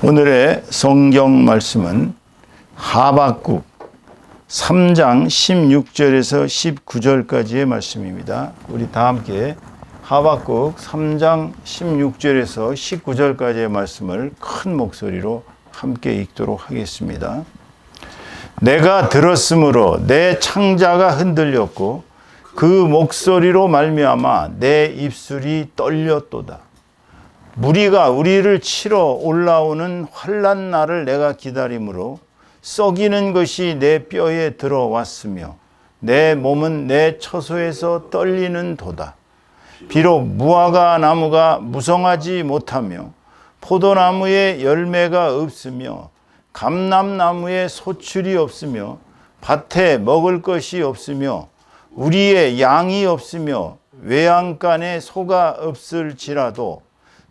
오늘의 성경 말씀은 하박국 3장 16절에서 19절까지의 말씀입니다. 우리 다 함께 하박국 3장 16절에서 19절까지의 말씀을 큰 목소리로 함께 읽도록 하겠습니다. 내가 들었으므로 내 창자가 흔들렸고 그 목소리로 말미암아 내 입술이 떨렸도다. 무리가 우리를 치러 올라오는 환난 날을 내가 기다림으로 썩이는 것이 내 뼈에 들어왔으며 내 몸은 내 처소에서 떨리는 도다. 비록 무화과 나무가 무성하지 못하며 포도나무에 열매가 없으며 감람나무에 소출이 없으며 밭에 먹을 것이 없으며 우리의 양이 없으며 외양간에 소가 없을지라도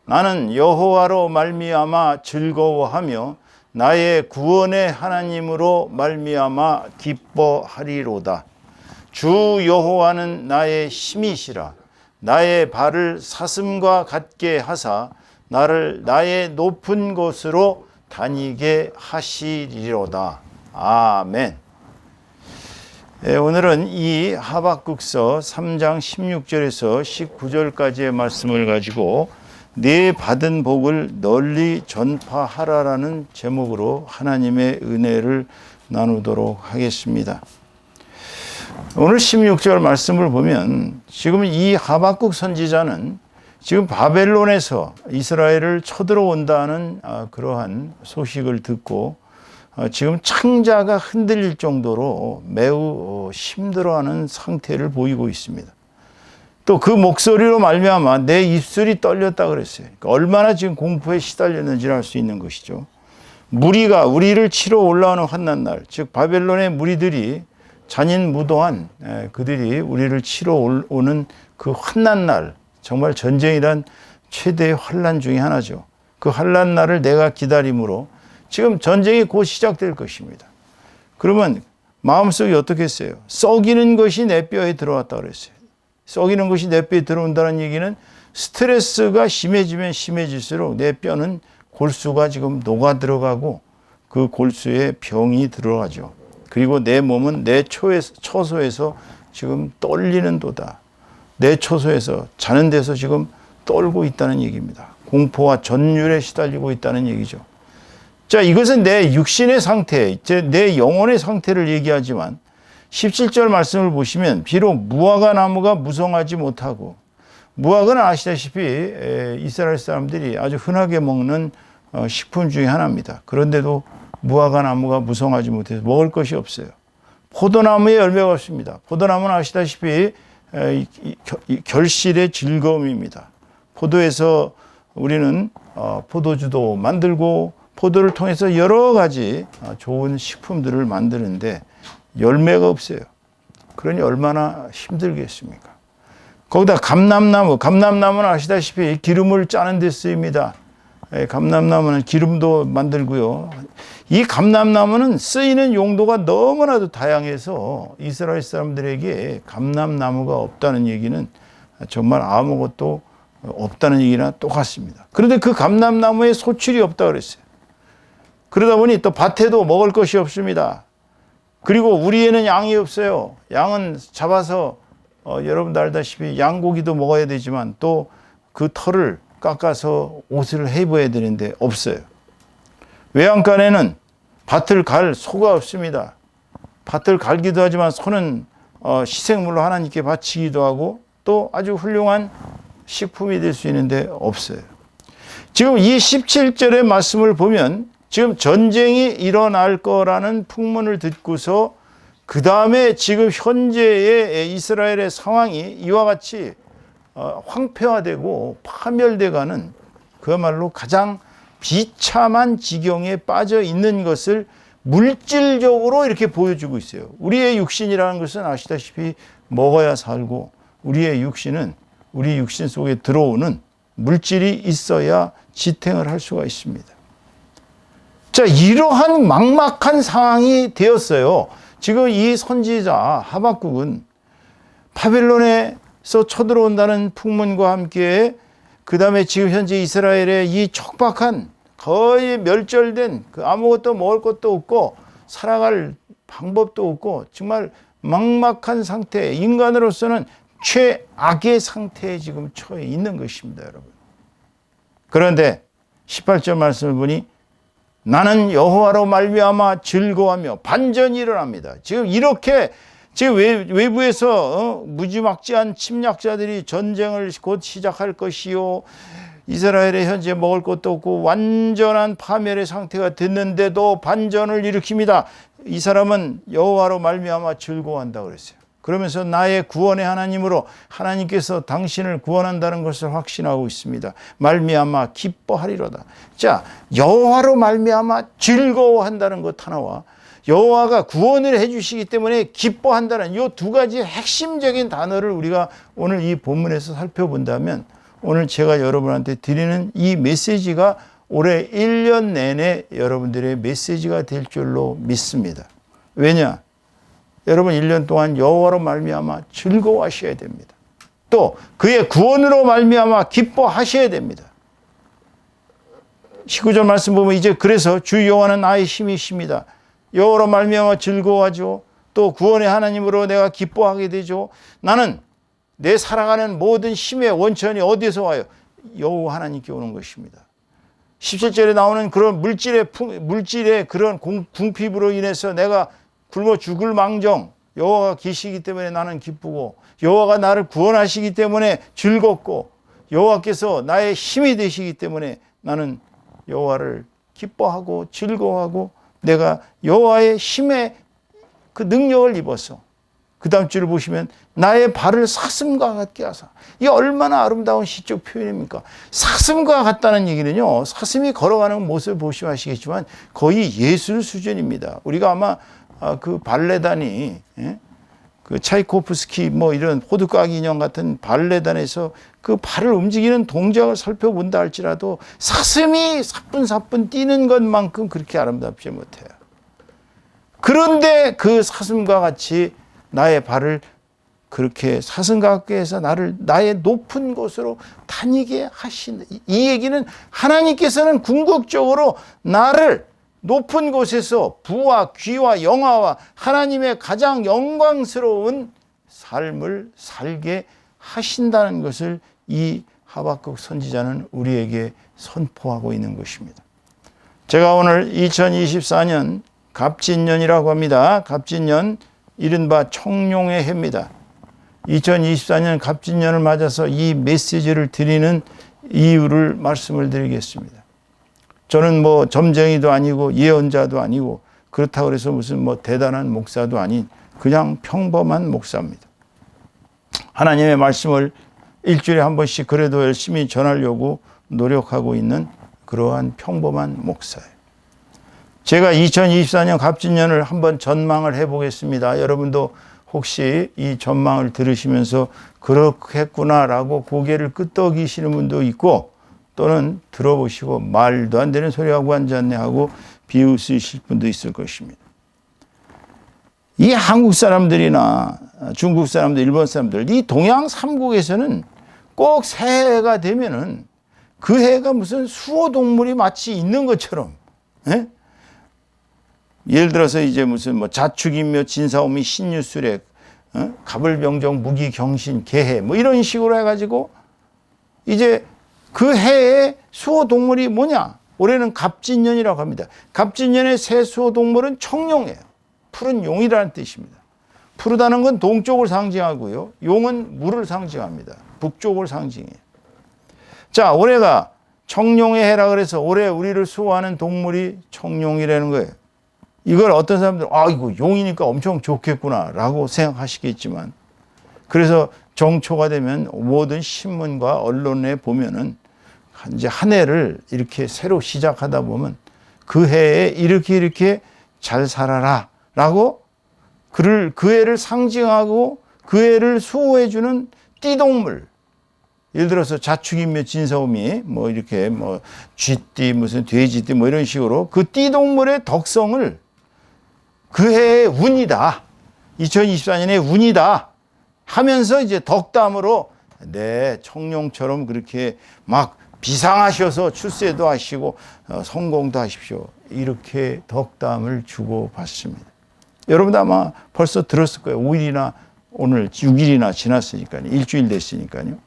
나는 여호와로 말미암아 즐거워하며 나의 구원의 하나님으로 말미암아 기뻐하리로다. 주 여호와는 나의 힘이시라. 나의 발을 사슴과 같게 하사 나를 나의 높은 곳으로 다니게 하시리로다. 아멘. 오늘은 이 하박국서 3장 16절에서 19절까지의 말씀을 가지고 네 받은 복을 널리 전파하라라는 제목으로 하나님의 은혜를 나누도록 하겠습니다. 오늘 16절 말씀을 보면 지금 이 하박국 선지자는 지금 바벨론에서 이스라엘을 쳐들어온다는 그러한 소식을 듣고 지금 창자가 흔들릴 정도로 매우 힘들어하는 상태를 보이고 있습니다. 또 그 목소리로 말미암아 내 입술이 떨렸다 그랬어요. 그러니까 얼마나 지금 공포에 시달렸는지를 알 수 있는 것이죠. 무리가 우리를 치러 올라오는 환난 날, 즉 바벨론의 무리들이 잔인무도한 그들이 우리를 치러 오는 그 환난 날, 정말 전쟁이란 최대의 환난 중에 하나죠. 그 환난 날을 내가 기다림으로 지금 전쟁이 곧 시작될 것입니다. 그러면 마음속에 어떻게 했어요? 썩이는 것이 내 뼈에 들어왔다 그랬어요. 썩이는 것이 내 뼈에 들어온다는 얘기는 스트레스가 심해지면 심해질수록 내 뼈는 골수가 지금 녹아 들어가고 그 골수에 병이 들어가죠. 그리고 내 몸은 내 처소에서 지금 떨리는 도다. 내 처소에서 자는 데서 지금 떨고 있다는 얘기입니다. 공포와 전율에 시달리고 있다는 얘기죠. 자, 이것은 내 육신의 상태, 내 영혼의 상태를 얘기하지만 17절 말씀을 보시면 비록 무화과 나무가 무성하지 못하고, 무화과는 아시다시피 이스라엘 사람들이 아주 흔하게 먹는 식품 중에 하나입니다. 그런데도 무화과 나무가 무성하지 못해서 먹을 것이 없어요. 포도나무에 열매가 없습니다. 포도나무는 아시다시피 결실의 즐거움입니다. 포도에서 우리는 포도주도 만들고 포도를 통해서 여러 가지 좋은 식품들을 만드는데 열매가 없어요. 그러니 얼마나 힘들겠습니까? 거기다 감람나무는 아시다시피 기름을 짜는 데 쓰입니다. 감람나무는 기름도 만들고요. 이 감람나무는 쓰이는 용도가 너무나도 다양해서 이스라엘 사람들에게 감람나무가 없다는 얘기는 정말 아무것도 없다는 얘기나 똑같습니다. 그런데 그 감람나무에 소출이 없다 그랬어요. 그러다 보니 또 밭에도 먹을 것이 없습니다. 그리고 우리에는 양이 없어요. 양은 잡아서 여러분도 알다시피 양고기도 먹어야 되지만 또 그 털을 깎아서 옷을 해입어야 되는데 없어요. 외양간에는 밭을 갈 소가 없습니다. 밭을 갈기도 하지만 소는 희생물로 하나님께 바치기도 하고 또 아주 훌륭한 식품이 될 수 있는데 없어요. 지금 이 17절의 말씀을 보면 지금 전쟁이 일어날 거라는 풍문을 듣고서 그 다음에 지금 현재의 이스라엘의 상황이 이와 같이 황폐화되고 파멸돼가는 그야말로 가장 비참한 지경에 빠져 있는 것을 물질적으로 이렇게 보여주고 있어요. 우리의 육신이라는 것은 아시다시피 먹어야 살고 우리의 육신은 우리 육신 속에 들어오는 물질이 있어야 지탱을 할 수가 있습니다. 자, 이러한 막막한 상황이 되었어요. 지금 이 선지자 하박국은 바벨론에서 쳐들어온다는 풍문과 함께 그 다음에 지금 현재 이스라엘의 이 척박한 거의 멸절된 그 아무것도 먹을 것도 없고 살아갈 방법도 없고 정말 막막한 상태, 인간으로서는 최악의 상태에 지금 처해 있는 것입니다, 여러분. 그런데 18절 말씀을 보니 나는 여호와로 말미암아 즐거워하며 반전이 일어납니다. 지금 이렇게 지금 외부에서 무지막지한 침략자들이 전쟁을 곧 시작할 것이요, 이스라엘에 현재 먹을 것도 없고 완전한 파멸의 상태가 됐는데도 반전을 일으킵니다. 이 사람은 여호와로 말미암아 즐거워한다 그랬어요. 그러면서 나의 구원의 하나님으로 하나님께서 당신을 구원한다는 것을 확신하고 있습니다. 말미암아 기뻐하리로다. 자, 여호와로 말미암아 즐거워한다는 것 하나와 여호와가 구원을 해주시기 때문에 기뻐한다는 이 두 가지 핵심적인 단어를 우리가 오늘 이 본문에서 살펴본다면 오늘 제가 여러분한테 드리는 이 메시지가 올해 1년 내내 여러분들의 메시지가 될 줄로 믿습니다. 왜냐? 여러분 1년 동안 여호와로 말미암아 즐거워하셔야 됩니다. 또 그의 구원으로 말미암아 기뻐하셔야 됩니다. 19절 말씀 보면 이제 그래서 주 여호와는 나의 힘이십니다. 여호와로 말미암아 즐거워하죠. 또 구원의 하나님으로 내가 기뻐하게 되죠. 나는 내 살아가는 모든 힘의 원천이 어디에서 와요? 여호와 하나님께 오는 것입니다. 17절에 나오는 그런 물질의 그런 궁핍으로 인해서 내가 굶어 죽을 망정, 여호와가 계시기 때문에 나는 기쁘고 여호와가 나를 구원하시기 때문에 즐겁고 여호와께서 나의 힘이 되시기 때문에 나는 여호와를 기뻐하고 즐거워하고 내가 여호와의 힘의 그 능력을 입어서 그 다음 줄을 보시면 나의 발을 사슴과 같게 하사. 이게 얼마나 아름다운 시적 표현입니까? 사슴과 같다는 얘기는요, 사슴이 걸어가는 모습을 보시면 아시겠지만 거의 예술 수준입니다. 우리가 아마 그 발레단이, 그 차이코프스키 뭐 이런 호두까기 인형 같은 발레단에서 그 발을 움직이는 동작을 살펴본다 할지라도 사슴이 사뿐사뿐 뛰는 것만큼 그렇게 아름답지 못해요. 그런데 그 사슴과 같이 나의 발을 그렇게 사슴과 같게 해서 나의 높은 곳으로 다니게 하신다. 이 얘기는 하나님께서는 궁극적으로 나를 높은 곳에서 부와 귀와 영화와 하나님의 가장 영광스러운 삶을 살게 하신다는 것을 이 하박국 선지자는 우리에게 선포하고 있는 것입니다. 제가 오늘 2024년 갑진년이라고 합니다. 갑진년 이른바 청룡의 해입니다. 2024년 갑진년을 맞아서 이 메시지를 드리는 이유를 말씀을 드리겠습니다. 저는 뭐 점쟁이도 아니고 예언자도 아니고 그렇다고 해서 무슨 뭐 대단한 목사도 아닌 그냥 평범한 목사입니다. 하나님의 말씀을 일주일에 한 번씩 그래도 열심히 전하려고 노력하고 있는 그러한 평범한 목사예요. 제가 2024년 갑진년을 한번 전망을 해보겠습니다. 여러분도 혹시 이 전망을 들으시면서 그렇겠구나라고 고개를 끄덕이시는 분도 있고 또는 들어보시고 말도 안 되는 소리하고 앉았네 하고 비웃으실 분도 있을 것입니다. 이 한국 사람들이나 중국 사람들, 일본 사람들, 이 동양 3국에서는 꼭 새해가 되면은 그 해가 무슨 수호동물이 마치 있는 것처럼, 예를 들어서 이제 무슨 뭐 자축인묘, 진사오미, 신유술액, 가불병정, 무기경신, 개해 뭐 이런 식으로 해가지고 이제 그 해의 수호동물이 뭐냐? 올해는 갑진년이라고 합니다. 갑진년의 새 수호동물은 청룡이에요. 푸른 용이라는 뜻입니다. 푸르다는 건 동쪽을 상징하고요. 용은 물을 상징합니다. 북쪽을 상징해요. 자, 올해가 청룡의 해라 그래서 올해 우리를 수호하는 동물이 청룡이라는 거예요. 이걸 어떤 사람들은 이거 용이니까 엄청 좋겠구나 라고 생각하시겠지만 그래서 정초가 되면 모든 신문과 언론에 보면은 이제 한 해를 이렇게 새로 시작하다 보면 그 해에 이렇게 잘 살아라 라고 그 해를 상징하고 그 해를 수호해주는 띠동물, 예를 들어서 자축인묘, 진사오미 뭐 이렇게 뭐 쥐띠 무슨 돼지띠 뭐 이런 식으로 그 띠동물의 덕성을 그 해의 운이다, 2024년의 운이다 하면서 이제 덕담으로 청룡처럼 그렇게 막 비상하셔서 출세도 하시고 성공도 하십시오. 이렇게 덕담을 주고 받습니다. 여러분도 아마 벌써 들었을 거예요. 5일이나 오늘 6일이나 지났으니까요. 일주일 됐으니까요.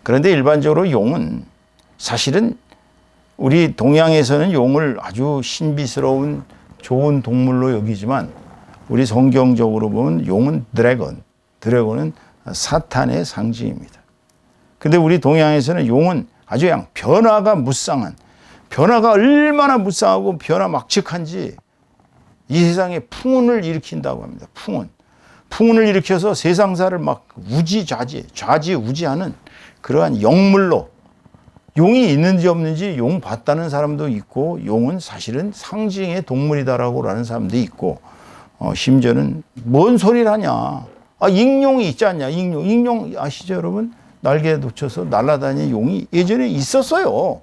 그런데 일반적으로 용은 사실은 우리 동양에서는 용을 아주 신비스러운 좋은 동물로 여기지만 우리 성경적으로 보면 용은 드래곤은 사탄의 상징입니다. 근데 우리 동양에서는 용은 아주 그냥 변화가 무쌍한, 변화가 얼마나 무쌍하고 변화막측한지 이 세상에 풍운을 일으킨다고 합니다. 풍운을 일으켜서 세상사를 막 좌지우지하는 그러한 영물로, 용이 있는지 없는지 용 봤다는 사람도 있고, 용은 사실은 상징의 동물이다라고 하는 사람도 있고, 심지어는 뭔 소리를 하냐. 익룡이 있지 않냐. 익룡 아시죠, 여러분? 날개 놓쳐서 날아다니는 용이 예전에 있었어요.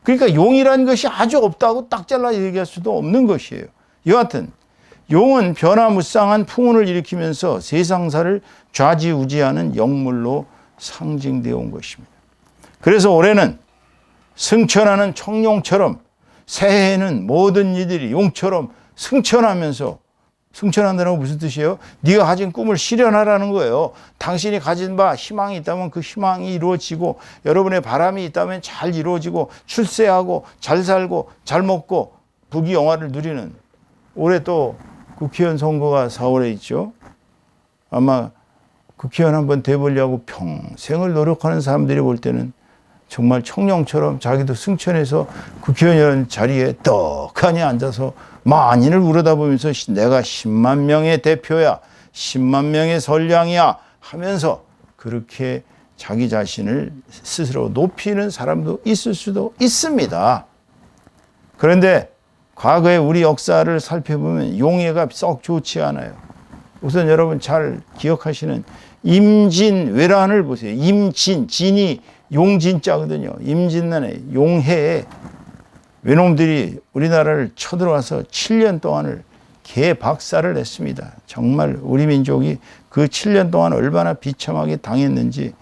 그러니까 용이라는 것이 아주 없다고 딱 잘라 얘기할 수도 없는 것이에요. 여하튼 용은 변화무쌍한 풍운을 일으키면서 세상사를 좌지우지하는 영물로 상징되어 온 것입니다. 그래서 올해는 승천하는 청룡처럼, 새해에는 모든 이들이 용처럼 승천하면서, 승천한다는 무슨 뜻이에요? 네가 가진 꿈을 실현하라는 거예요. 당신이 가진 바 희망이 있다면 그 희망이 이루어지고, 여러분의 바람이 있다면 잘 이루어지고, 출세하고 잘 살고 잘 먹고 부귀영화를 누리는. 올해 또 국회의원 선거가 4월에 있죠. 아마 국회의원 한번 돼보려고 평생을 노력하는 사람들이 볼 때는 정말 청룡처럼 자기도 승천해서 국회의원 자리에 떡하니 앉아서 만인을 우러다보면서 내가 10만 명의 대표야, 10만 명의 선량이야 하면서 그렇게 자기 자신을 스스로 높이는 사람도 있을 수도 있습니다. 그런데 과거의 우리 역사를 살펴보면 용해가 썩 좋지 않아요. 우선 여러분 잘 기억하시는 임진왜란을 보세요. 진이 용진자거든요. 임진난에 용해에 외놈들이 우리나라를 쳐들어와서 7년 동안을 개박살을 냈습니다. 정말 우리 민족이 그 7년 동안 얼마나 비참하게 당했는지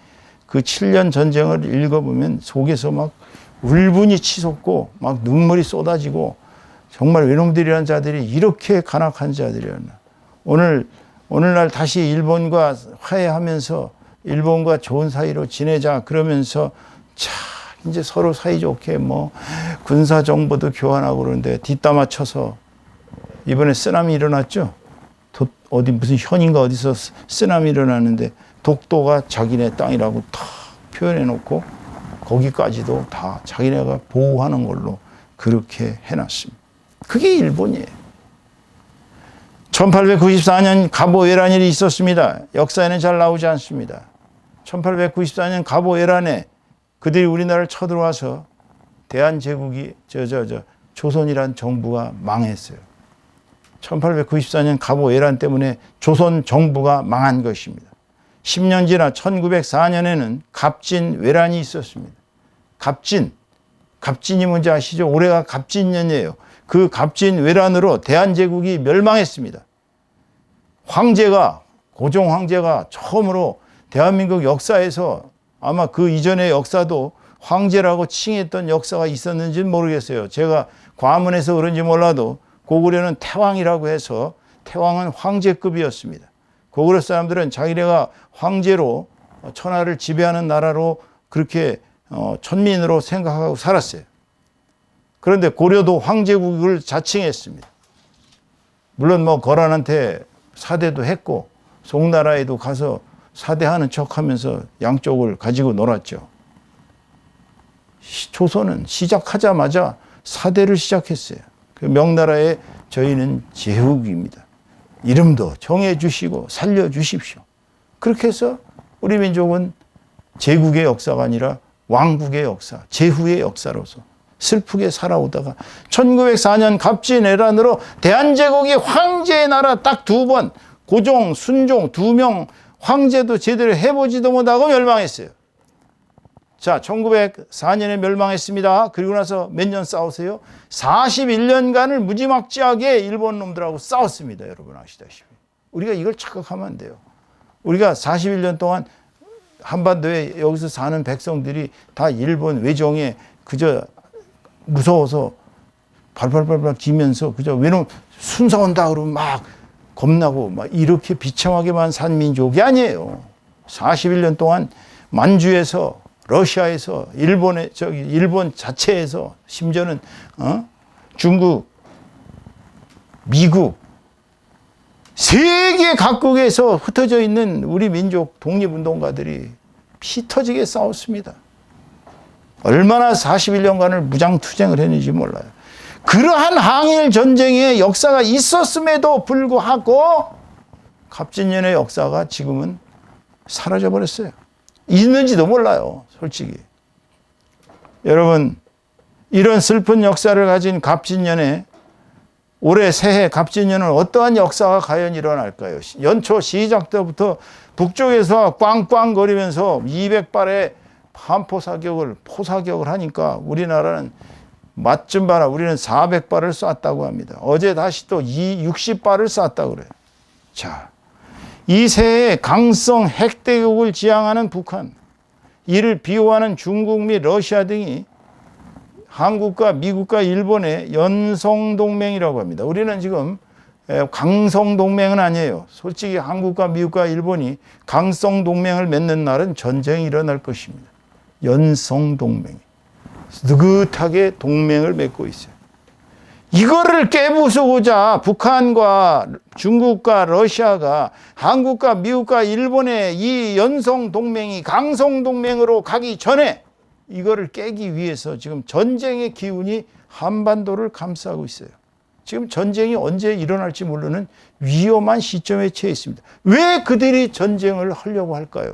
그 7년 전쟁을 읽어보면 속에서 막 울분이 치솟고 막 눈물이 쏟아지고, 정말 외놈들이라는 자들이 이렇게 간악한 자들이었나. 오늘날 다시 일본과 화해하면서 일본과 좋은 사이로 지내자 그러면서 이제 서로 사이좋게 뭐 군사 정보도 교환하고 그러는데 뒷담화 쳐서 이번에 쓰나미 일어났죠. 어디 무슨 현인가 어디서 쓰나미 일어났는데 독도가 자기네 땅이라고 다 표현해 놓고 거기까지도 다 자기네가 보호하는 걸로 그렇게 해놨습니다. 그게 일본이에요. 1894년 갑오왜란이 있었습니다. 역사에는 잘 나오지 않습니다. 1894년 갑오왜란에 그들이 우리나라를 쳐들어와서 대한제국이 조선이란 정부가 망했어요. 1894년 갑오왜란 때문에 조선 정부가 망한 것입니다. 10년 지나 1904년에는 갑진왜란이 있었습니다. 갑진이 뭔지 아시죠? 올해가 갑진년이에요. 그 갑진왜란으로 대한제국이 멸망했습니다. 고종 황제가 처음으로 대한민국 역사에서, 아마 그 이전의 역사도 황제라고 칭했던 역사가 있었는지는 모르겠어요. 제가 과문해서 그런지 몰라도 고구려는 태왕이라고 해서 태왕은 황제급이었습니다. 고구려 사람들은 자기네가 황제로 천하를 지배하는 나라로 그렇게 천민으로 생각하고 살았어요. 그런데 고려도 황제국을 자칭했습니다. 물론 뭐 거란한테 사대도 했고 송나라에도 가서 사대하는 척하면서 양쪽을 가지고 놀았죠. 조선은 시작하자마자 사대를 시작했어요. 그 명나라에 저희는 제국입니다. 이름도 정해주시고 살려주십시오. 그렇게 해서 우리 민족은 제국의 역사가 아니라 왕국의 역사, 제후의 역사로서 슬프게 살아오다가 1904년 갑진왜란으로 대한제국이 황제의 나라 딱 2번, 고종, 순종 2명 황제도 제대로 해보지도 못하고 멸망했어요. 자, 1904년에 멸망했습니다. 그리고 나서 몇 년 싸우세요? 41년간을 무지막지하게 일본 놈들하고 싸웠습니다. 여러분 아시다시피. 우리가 이걸 착각하면 안 돼요. 우리가 41년 동안 한반도에 여기서 사는 백성들이 다 일본 외정에 그저 무서워서 발발발발 기면서 그저 왜냐면 순사 온다 그러면 막 겁나고 막 이렇게 비참하게만 산 민족이 아니에요. 41년 동안 만주에서 러시아에서 일본 자체에서 심지어는 중국, 미국 세계 각국에서 흩어져 있는 우리 민족 독립운동가들이 피 터지게 싸웠습니다. 얼마나 41년간을 무장투쟁을 했는지 몰라요. 그러한 항일 전쟁의 역사가 있었음에도 불구하고 갑진년의 역사가 지금은 사라져 버렸어요. 있는지도 몰라요, 솔직히. 여러분, 이런 슬픈 역사를 가진 갑진년에 올해 새해 갑진년은 어떠한 역사가 과연 일어날까요? 연초 시작 때부터 북쪽에서 꽝꽝거리면서 200발의 포사격을 하니까 우리나라는 맛 좀 봐라. 우리는 400발을 쐈다고 합니다. 어제 다시 또 60발을 쐈다고 그래요. 자, 이 새해 강성 핵대국을 지향하는 북한, 이를 비호하는 중국 및 러시아 등이 한국과 미국과 일본의 연성동맹이라고 합니다. 우리는 지금 강성동맹은 아니에요. 솔직히 한국과 미국과 일본이 강성동맹을 맺는 날은 전쟁이 일어날 것입니다. 연성동맹. 느긋하게 동맹을 맺고 있어요. 이거를 깨부수고자 북한과 중국과 러시아가 한국과 미국과 일본의 이 연성동맹이 강성동맹으로 가기 전에 이거를 깨기 위해서 지금 전쟁의 기운이 한반도를 감싸고 있어요. 지금 전쟁이 언제 일어날지 모르는 위험한 시점에 처해 있습니다. 왜 그들이 전쟁을 하려고 할까요?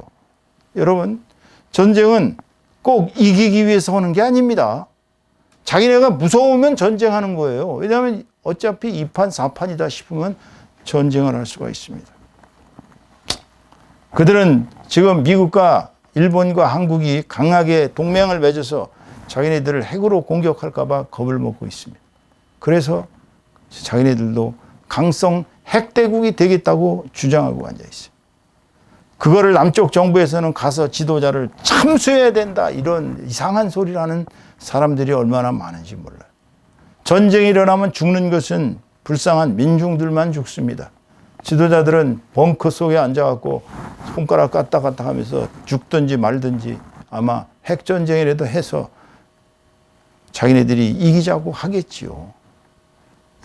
여러분, 전쟁은 꼭 이기기 위해서 하는 게 아닙니다. 자기네가 무서우면 전쟁하는 거예요. 왜냐하면 어차피 2판 4판이다 싶으면 전쟁을 할 수가 있습니다. 그들은 지금 미국과 일본과 한국이 강하게 동맹을 맺어서 자기네들을 핵으로 공격할까 봐 겁을 먹고 있습니다. 그래서 자기네들도 강성 핵대국이 되겠다고 주장하고 앉아 있어요. 그거를 남쪽 정부에서는 가서 지도자를 참수해야 된다, 이런 이상한 소리를 하는 사람들이 얼마나 많은지 몰라요. 전쟁이 일어나면 죽는 것은 불쌍한 민중들만 죽습니다. 지도자들은 벙커 속에 앉아갖고 손가락 까딱까딱 하면서 죽든지 말든지 아마 핵전쟁이라도 해서 자기네들이 이기자고 하겠지요.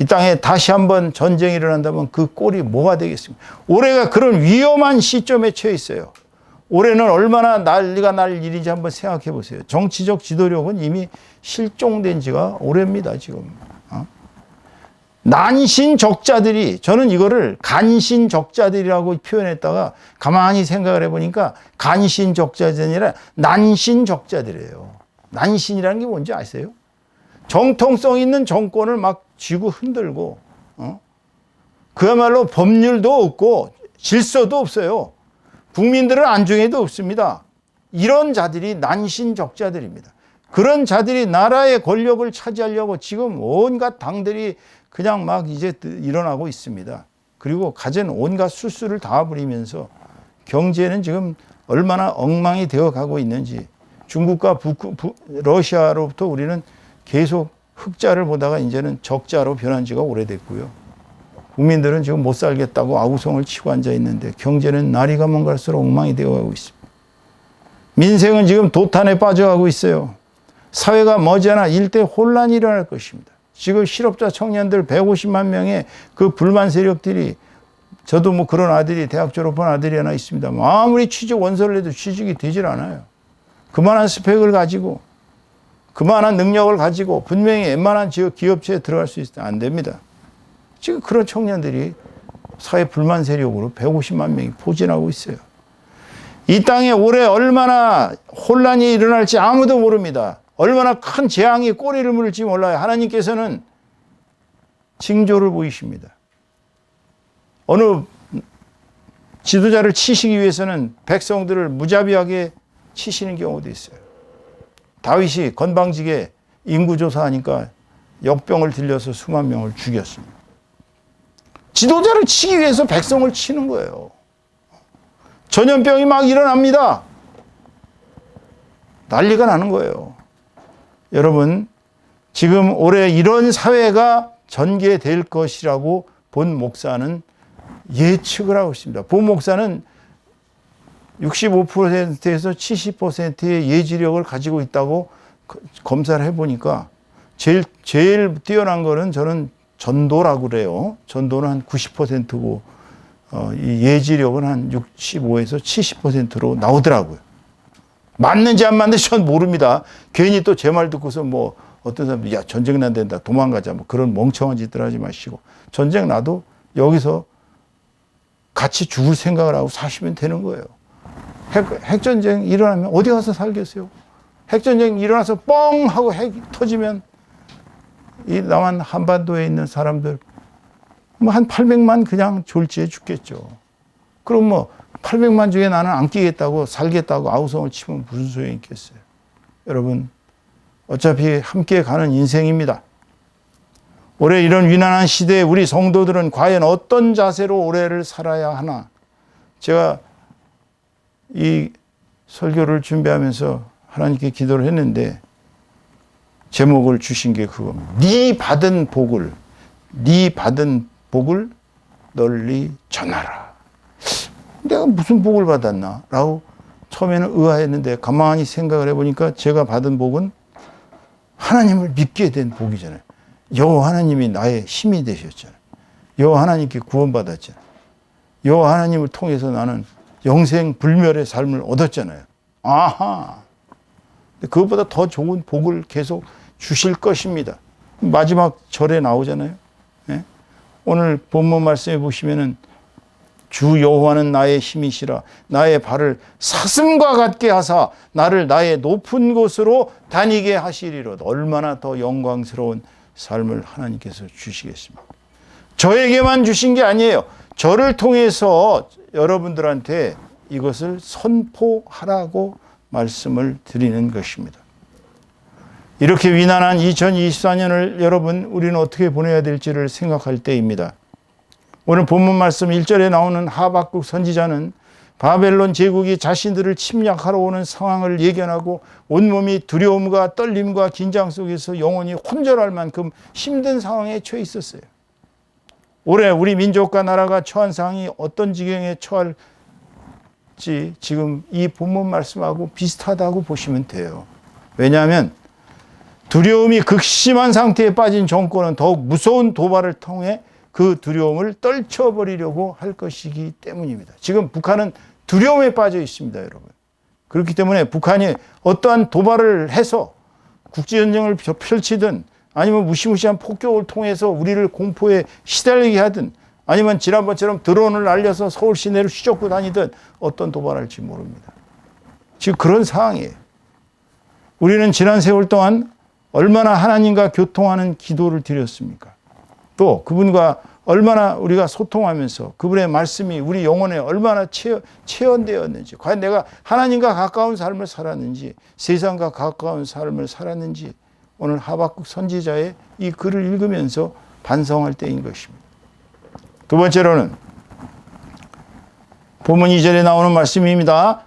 이 땅에 다시 한번 전쟁이 일어난다면 그 꼴이 뭐가 되겠습니까? 올해가 그런 위험한 시점에 처해 있어요. 올해는 얼마나 난리가 날 일인지 한번 생각해 보세요. 정치적 지도력은 이미 실종된 지가 오래입니다, 지금. 난신적자들이, 저는 이거를 간신적자들이라고 표현했다가 가만히 생각을 해보니까 간신적자들이 아니라 난신적자들이에요. 난신이라는 게 뭔지 아세요? 정통성 있는 정권을 막 쥐고 흔들고, 그야말로 법률도 없고 질서도 없어요. 국민들은 안중에도 없습니다. 이런 자들이 난신적자들입니다. 그런 자들이 나라의 권력을 차지하려고 지금 온갖 당들이 그냥 막 이제 일어나고 있습니다. 그리고 가진 온갖 술수를 다 부리면서 경제는 지금 얼마나 엉망이 되어 가고 있는지, 중국과 러시아로부터 우리는 계속 흑자를 보다가 이제는 적자로 변한 지가 오래됐고요. 국민들은 지금 못 살겠다고 아우성을 치고 앉아 있는데 경제는 날이 가면 갈수록 엉망이 되어가고 있습니다. 민생은 지금 도탄에 빠져가고 있어요. 사회가 머지않아 일대 혼란이 일어날 것입니다. 지금 실업자 청년들 150만 명의 그 불만 세력들이, 저도 뭐 그런 아들이, 대학 졸업한 아들이 하나 있습니다. 아무리 취직 원서를 내도 취직이 되질 않아요. 그만한 스펙을 가지고, 그만한 능력을 가지고 분명히 웬만한 기업체에 들어갈 수 있어요. 안 됩니다. 지금 그런 청년들이 사회 불만 세력으로 150만 명이 포진하고 있어요. 이 땅에 올해 얼마나 혼란이 일어날지 아무도 모릅니다. 얼마나 큰 재앙이 꼬리를 물을지 몰라요. 하나님께서는 징조를 보이십니다. 어느 지도자를 치시기 위해서는 백성들을 무자비하게 치시는 경우도 있어요. 다윗이 건방지게 인구조사하니까 역병을 들려서 수만 명을 죽였습니다. 지도자를 치기 위해서 백성을 치는 거예요. 전염병이 막 일어납니다. 난리가 나는 거예요. 여러분, 지금 올해 이런 사회가 전개될 것이라고 본 목사는 예측을 하고 있습니다. 본 목사는 65%에서 70%의 예지력을 가지고 있다고 검사를 해보니까 제일 뛰어난 거는 저는 전도라고 그래요. 전도는 한 90%고 이 예지력은 한 65에서 70%로 나오더라고요. 맞는지 안 맞는지 전 모릅니다. 괜히 또 제 말 듣고서 뭐 어떤 사람들이 야 전쟁 난다 도망가자 뭐 그런 멍청한 짓들 하지 마시고 전쟁 나도 여기서 같이 죽을 생각을 하고 사시면 되는 거예요. 핵전쟁 일어나면 어디 가서 살겠어요? 핵전쟁 일어나서 뻥 하고 핵이 터지면 이 남한 한반도에 있는 사람들 뭐 한 800만 그냥 졸지에 죽겠죠. 그럼 뭐 800만 중에 나는 안 끼겠다고 살겠다고 아우성을 치면 무슨 소용이 있겠어요. 여러분 어차피 함께 가는 인생입니다. 올해 이런 위난한 시대에 우리 성도들은 과연 어떤 자세로 올해를 살아야 하나. 제가 이 설교를 준비하면서 하나님께 기도를 했는데 제목을 주신 게 그겁니다. 네 받은 복을 널리 전하라. 내가 무슨 복을 받았나? 라고 처음에는 의아했는데 가만히 생각을 해보니까 제가 받은 복은 하나님을 믿게 된 복이잖아요. 여호와 하나님이 나의 힘이 되셨잖아요. 여호와 하나님께 구원받았잖아요. 여호와 하나님을 통해서 나는 영생 불멸의 삶을 얻었잖아요. 아하. 그것보다 더 좋은 복을 계속 주실 것입니다. 마지막 절에 나오잖아요. 네? 오늘 본문 말씀에 보시면은 주 여호와는 나의 힘이시라 나의 발을 사슴과 같게 하사 나를 나의 높은 곳으로 다니게 하시리로다. 얼마나 더 영광스러운 삶을 하나님께서 주시겠습니까? 저에게만 주신 게 아니에요. 저를 통해서 여러분들한테 이것을 선포하라고 말씀을 드리는 것입니다. 이렇게 위난한 2024년을 여러분 우리는 어떻게 보내야 될지를 생각할 때입니다. 오늘 본문 말씀 1절에 나오는 하박국 선지자는 바벨론 제국이 자신들을 침략하러 오는 상황을 예견하고 온몸이 두려움과 떨림과 긴장 속에서 영혼이 혼절할 만큼 힘든 상황에 처해 있었어요. 올해 우리 민족과 나라가 처한 상황이 어떤 지경에 처할지 지금 이 본문 말씀하고 비슷하다고 보시면 돼요. 왜냐하면 두려움이 극심한 상태에 빠진 정권은 더욱 무서운 도발을 통해 그 두려움을 떨쳐버리려고 할 것이기 때문입니다. 지금 북한은 두려움에 빠져 있습니다, 여러분. 그렇기 때문에 북한이 어떠한 도발을 해서 국제전쟁을 펼치든 아니면 무시무시한 폭격을 통해서 우리를 공포에 시달리게 하든 아니면 지난번처럼 드론을 날려서 서울 시내를 휘젓고 다니든 어떤 도발할지 모릅니다. 지금 그런 상황이에요. 우리는 지난 세월 동안 얼마나 하나님과 교통하는 기도를 드렸습니까? 또 그분과 얼마나 우리가 소통하면서 그분의 말씀이 우리 영혼에 얼마나 체현되었는지, 과연 내가 하나님과 가까운 삶을 살았는지, 세상과 가까운 삶을 살았는지 오늘 하박국 선지자의 이 글을 읽으면서 반성할 때인 것입니다. 두 번째로는 본문 2절에 나오는 말씀입니다.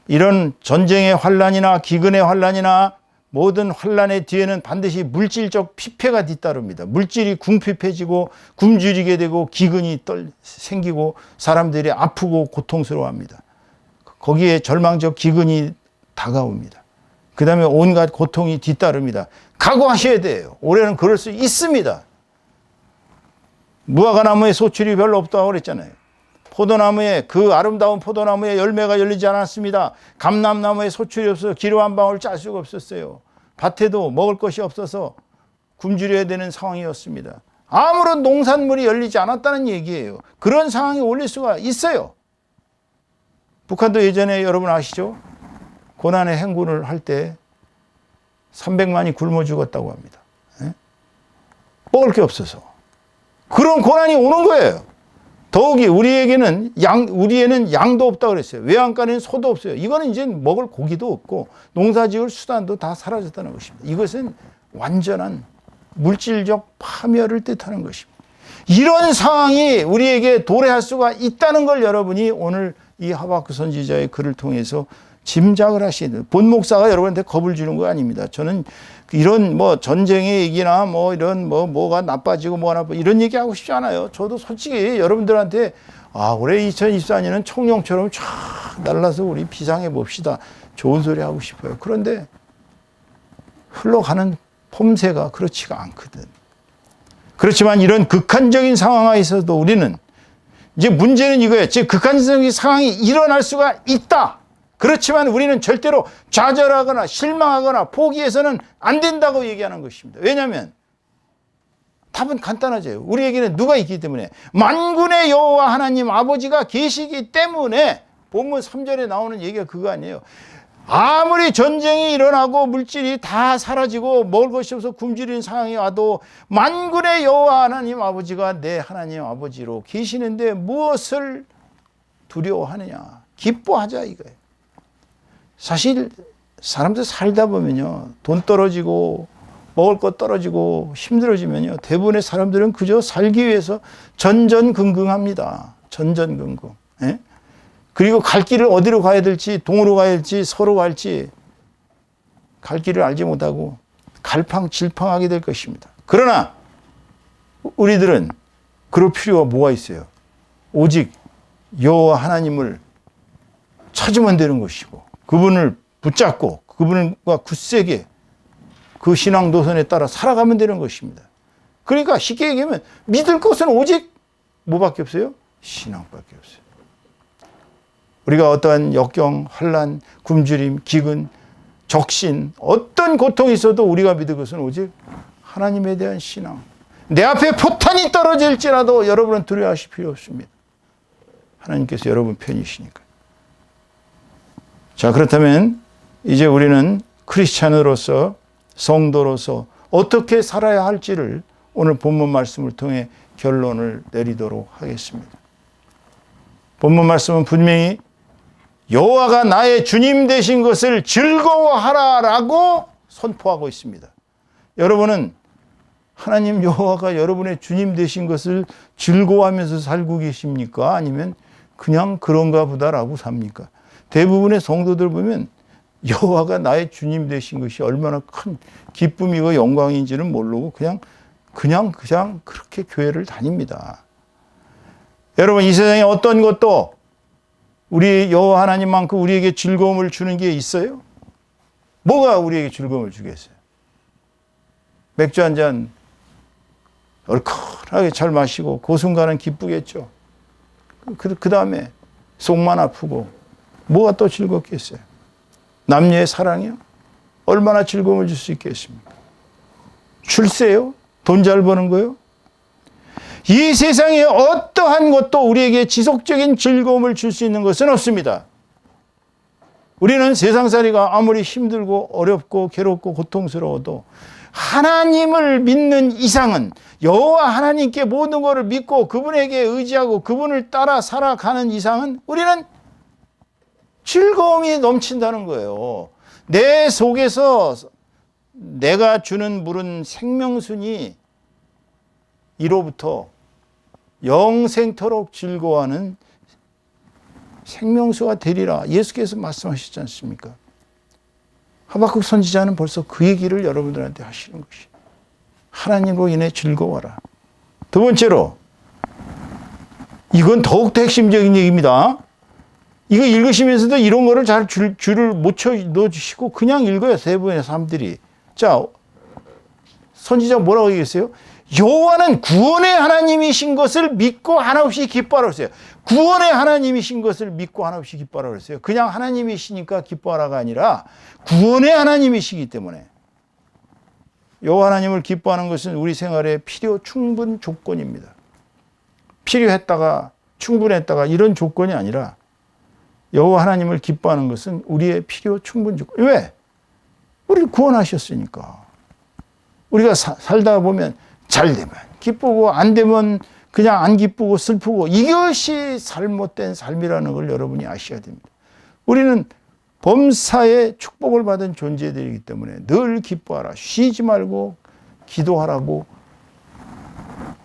이런 전쟁의 환난이나 기근의 환난이나 모든 환난의 뒤에는 반드시 물질적 피폐가 뒤따릅니다. 물질이 궁핍해지고 굶주리게 되고 기근이 생기고 사람들이 아프고 고통스러워합니다. 거기에 절망적 기근이 다가옵니다. 그 다음에 온갖 고통이 뒤따릅니다. 각오하셔야 돼요. 올해는 그럴 수 있습니다. 무화과나무에 소출이 별로 없다고 그랬잖아요. 포도나무에 그 아름다운 포도나무에 열매가 열리지 않았습니다. 감람나무에 소출이 없어서 기름 한 방울 짤 수가 없었어요. 밭에도 먹을 것이 없어서 굶주려야 되는 상황이었습니다. 아무런 농산물이 열리지 않았다는 얘기예요. 그런 상황이 올릴 수가 있어요. 북한도 예전에 여러분 아시죠? 고난의 행군을 할 때 300만이 굶어 죽었다고 합니다. 먹을 게 없어서. 그런 고난이 오는 거예요. 더욱이 우리에는 양도 없다고 그랬어요. 외양간에는 소도 없어요. 이거는 이제 먹을 고기도 없고 농사 지을 수단도 다 사라졌다는 것입니다. 이것은 완전한 물질적 파멸을 뜻하는 것입니다. 이런 상황이 우리에게 도래할 수가 있다는 걸 여러분이 오늘 이 하박국 선지자의 글을 통해서 짐작을 하시는, 본 목사가 여러분한테 겁을 주는 거 아닙니다. 저는 이런 뭐 전쟁의 얘기나 뭐 이런 뭐가 나빠지고 뭐가 나빠 이런 얘기 하고 싶지 않아요. 저도 솔직히 여러분들한테 올해 2024년은 청룡처럼 쫙 날라서 우리 비상해 봅시다. 좋은 소리 하고 싶어요. 그런데 흘러가는 폼새가 그렇지가 않거든. 그렇지만 이런 극한적인 상황에서도 우리는 이제 문제는 이거예요. 즉 극한적인 상황이 일어날 수가 있다. 그렇지만 우리는 절대로 좌절하거나 실망하거나 포기해서는 안 된다고 얘기하는 것입니다. 왜냐하면 답은 간단하죠. 우리에게는 누가 있기 때문에, 만군의 여호와 하나님 아버지가 계시기 때문에. 본문 3절에 나오는 얘기가 그거 아니에요. 아무리 전쟁이 일어나고 물질이 다 사라지고 먹을 것이 없어 굶주린 상황이 와도 만군의 여호와 하나님 아버지가 내 하나님 아버지로 계시는데 무엇을 두려워하느냐. 기뻐하자 이거예요. 사실 사람들 살다 보면요, 돈 떨어지고 먹을 것 떨어지고 힘들어지면요, 대부분의 사람들은 그저 살기 위해서 전전긍긍합니다. 전전긍긍. 예? 그리고 갈 길을 어디로 가야 될지, 동으로 가야 될지 서로 갈지 갈 길을 알지 못하고 갈팡질팡하게 될 것입니다. 그러나 우리들은 그럴 필요가 뭐가 있어요? 오직 여호와 하나님을 찾으면 되는 것이고, 그분을 붙잡고 그분과 굳세게 그 신앙 노선에 따라 살아가면 되는 것입니다. 그러니까 쉽게 얘기하면 믿을 것은 오직 뭐밖에 없어요? 신앙밖에 없어요. 우리가 어떠한 역경, 환난, 굶주림, 기근, 적신, 어떤 고통이 있어도 우리가 믿을 것은 오직 하나님에 대한 신앙. 내 앞에 포탄이 떨어질지라도 여러분은 두려워하실 필요 없습니다. 하나님께서 여러분 편이시니까. 자, 그렇다면 이제 우리는 크리스찬으로서, 성도로서 어떻게 살아야 할지를 오늘 본문 말씀을 통해 결론을 내리도록 하겠습니다. 본문 말씀은 분명히 여호와가 나의 주님 되신 것을 즐거워하라라고 선포하고 있습니다. 여러분은 하나님 여호와가 여러분의 주님 되신 것을 즐거워하면서 살고 계십니까? 아니면 그냥 그런가 보다라고 삽니까? 대부분의 성도들 보면 여호와가 나의 주님 되신 것이 얼마나 큰 기쁨이고 영광인지는 모르고 그냥 그렇게 교회를 다닙니다. 여러분, 이 세상에 어떤 것도 우리 여호와 하나님만큼 우리에게 즐거움을 주는 게 있어요? 뭐가 우리에게 즐거움을 주겠어요? 맥주 한 잔 얼큰하게 잘 마시고 그 순간은 기쁘겠죠. 그 다음에 속만 아프고 뭐가 또 즐겁겠어요? 남녀의 사랑이요? 얼마나 즐거움을 줄 수 있겠습니까? 출세요? 돈 잘 버는 거요? 이 세상에 어떠한 것도 우리에게 지속적인 즐거움을 줄 수 있는 것은 없습니다. 우리는 세상살이가 아무리 힘들고 어렵고 괴롭고 고통스러워도 하나님을 믿는 이상은, 여호와 하나님께 모든 것을 믿고 그분에게 의지하고 그분을 따라 살아가는 이상은 우리는 즐거움이 넘친다는 거예요. 내 속에서 내가 주는 물은 생명순이 이로부터 영생토록 즐거워하는 생명수가 되리라. 예수께서 말씀하셨지 않습니까? 하박국 선지자는 벌써 그 얘기를 여러분들한테 하시는 것이, 하나님으로 인해 즐거워라. 두 번째로, 이건 더욱더 핵심적인 얘기입니다. 이거 읽으시면서도 이런 거를 잘 줄을 못 쳐 넣어주시고 그냥 읽어요, 대부분의 사람들이. 자, 선지자 뭐라고 얘기했어요? 여호와는 구원의 하나님이신 것을 믿고 한없이 기뻐하라 그랬어요. 구원의 하나님이신 것을 믿고 한없이 기뻐하라 그랬어요. 그냥 하나님이시니까 기뻐하라가 아니라 구원의 하나님이시기 때문에. 여호와 하나님을 기뻐하는 것은 우리 생활의 필요 충분 조건입니다. 필요했다가 충분했다가 이런 조건이 아니라 여호와 하나님을 기뻐하는 것은 우리의 필요 충분 조건. 왜? 우리를 구원하셨으니까. 우리가 살다 보면 잘 되면 기쁘고 안 되면 그냥 안 기쁘고 슬프고, 이것이 잘못된 삶이라는 걸 여러분이 아셔야 됩니다. 우리는 범사의 축복을 받은 존재들이기 때문에 늘 기뻐하라, 쉬지 말고 기도하라고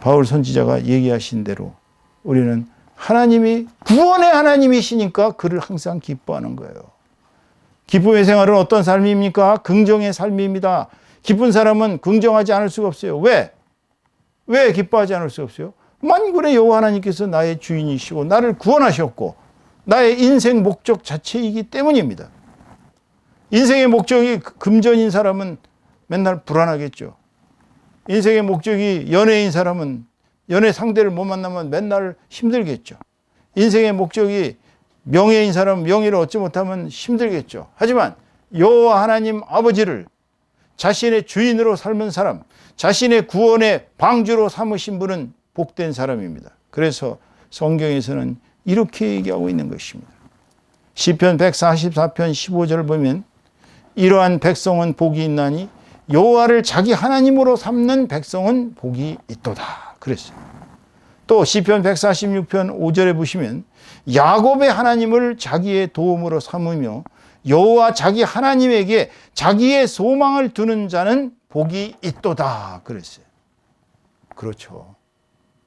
바울 선지자가 얘기하신 대로 우리는 하나님이 구원의 하나님이시니까 그를 항상 기뻐하는 거예요. 기쁨의 생활은 어떤 삶입니까? 긍정의 삶입니다. 기쁜 사람은 긍정하지 않을 수가 없어요. 왜? 왜 기뻐하지 않을 수가 없어요? 만군의 여호와 하나님께서 나의 주인이시고 나를 구원하셨고 나의 인생 목적 자체이기 때문입니다. 인생의 목적이 금전인 사람은 맨날 불안하겠죠. 인생의 목적이 연애인 사람은 연애 상대를 못 만나면 맨날 힘들겠죠. 인생의 목적이 명예인 사람은 명예를 얻지 못하면 힘들겠죠. 하지만 여호와 하나님 아버지를 자신의 주인으로 삶은 사람, 자신의 구원의 방주로 삼으신 분은 복된 사람입니다. 그래서 성경에서는 이렇게 얘기하고 있는 것입니다. 시편 144편 15절 보면 이러한 백성은 복이 있나니 여호와를 자기 하나님으로 삼는 백성은 복이 있도다 그랬어요. 또 시편 146편 5절에 보시면 야곱의 하나님을 자기의 도움으로 삼으며 여호와 자기 하나님에게 자기의 소망을 두는 자는 복이 있도다 그랬어요. 그렇죠.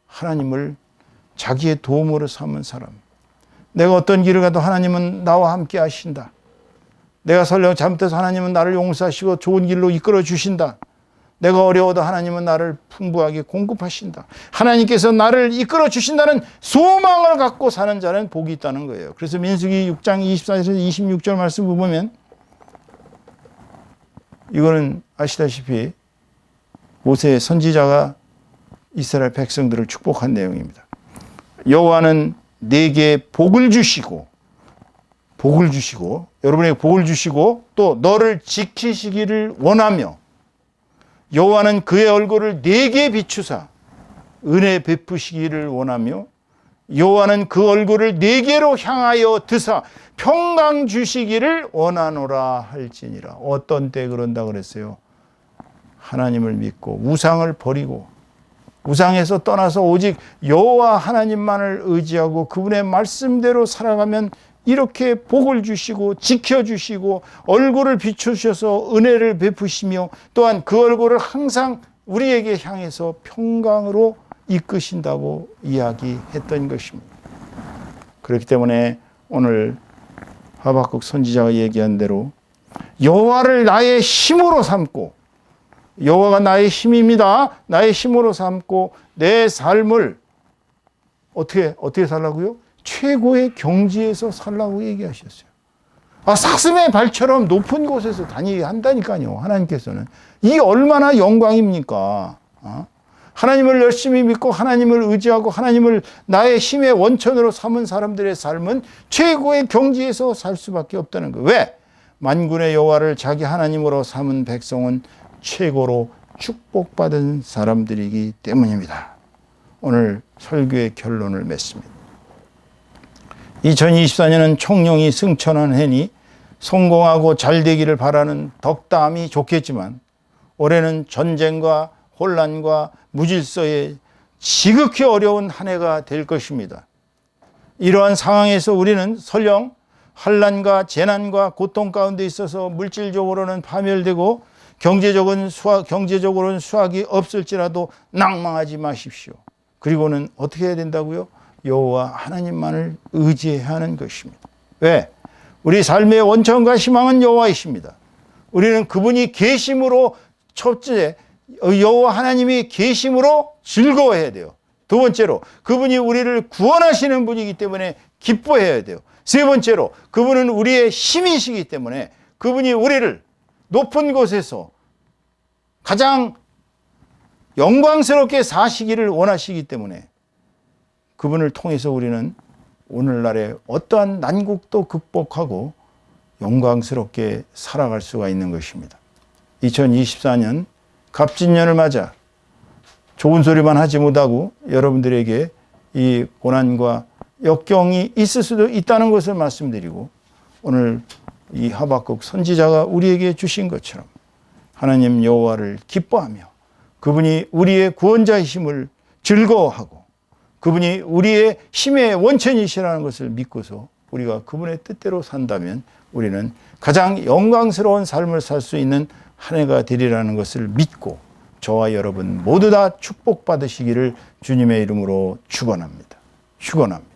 하나님을 자기의 도움으로 삼은 사람. 내가 어떤 길을 가도 하나님은 나와 함께 하신다. 내가 설령 잘못해서 하나님은 나를 용서하시고 좋은 길로 이끌어 주신다. 내가 어려워도 하나님은 나를 풍부하게 공급하신다. 하나님께서 나를 이끌어 주신다는 소망을 갖고 사는 자는 복이 있다는 거예요. 그래서 민수기 6장 24절에서 26절 말씀을 보면 이거는 아시다시피 모세 선지자가 이스라엘 백성들을 축복한 내용입니다. 여호와는 내게 복을 주시고 여러분에게 복을 주시고 또 너를 지키시기를 원하며 여호와는 그의 얼굴을 내게 비추사 은혜 베푸시기를 원하며 여호와는 그 얼굴을 내게로 향하여 드사 평강 주시기를 원하노라 할지니라. 어떤 때 그런다 그랬어요? 하나님을 믿고 우상을 버리고 우상에서 떠나서 오직 여호와 하나님만을 의지하고 그분의 말씀대로 살아가면 이렇게 복을 주시고 지켜주시고 얼굴을 비추셔서 은혜를 베푸시며 또한 그 얼굴을 항상 우리에게 향해서 평강으로 이끄신다고 이야기했던 것입니다. 그렇기 때문에 오늘 하박국 선지자가 얘기한 대로 여호와를 나의 힘으로 삼고 여호와가 나의 힘입니다. 나의 힘으로 삼고 내 삶을 어떻게 살라고요? 최고의 경지에서 살라고 얘기하셨어요. 사슴의 발처럼 높은 곳에서 다니게 한다니까요. 하나님께서는. 이게 얼마나 영광입니까? 하나님을 열심히 믿고 하나님을 의지하고 하나님을 나의 힘의 원천으로 삼은 사람들의 삶은 최고의 경지에서 살 수밖에 없다는 거예요. 왜? 만군의 여호와를 자기 하나님으로 삼은 백성은 최고로 축복받은 사람들이기 때문입니다. 오늘 설교의 결론을 맺습니다. 2024년은 총령이 승천한 해니 성공하고 잘 되기를 바라는 덕담이 좋겠지만 올해는 전쟁과 혼란과 무질서에 지극히 어려운 한 해가 될 것입니다. 이러한 상황에서 우리는 설령 환난과 재난과 고통 가운데 있어서 물질적으로는 파멸되고 경제적으로는 수확이 없을지라도 낭망하지 마십시오. 그리고는 어떻게 해야 된다고요? 여호와 하나님만을 의지해야 하는 것입니다. 왜? 우리 삶의 원천과 희망은 여호와이십니다. 우리는 그분이 계심으로 첫째 여호와 하나님이 계심으로 즐거워해야 돼요. 두 번째로 그분이 우리를 구원하시는 분이기 때문에 기뻐해야 돼요. 세 번째로 그분은 우리의 힘이시기 때문에 그분이 우리를 높은 곳에서 가장 영광스럽게 사시기를 원하시기 때문에 그분을 통해서 우리는 오늘날의 어떠한 난국도 극복하고 영광스럽게 살아갈 수가 있는 것입니다. 2024년 갑진년을 맞아 좋은 소리만 하지 못하고 여러분들에게 이 고난과 역경이 있을 수도 있다는 것을 말씀드리고 오늘 이 하박국 선지자가 우리에게 주신 것처럼 하나님 여호와를 기뻐하며 그분이 우리의 구원자이심을 즐거워하고 그분이 우리의 힘의 원천이시라는 것을 믿고서 우리가 그분의 뜻대로 산다면 우리는 가장 영광스러운 삶을 살 수 있는 한 해가 되리라는 것을 믿고 저와 여러분 모두 다 축복받으시기를 주님의 이름으로 축원합니다. 축원합니다.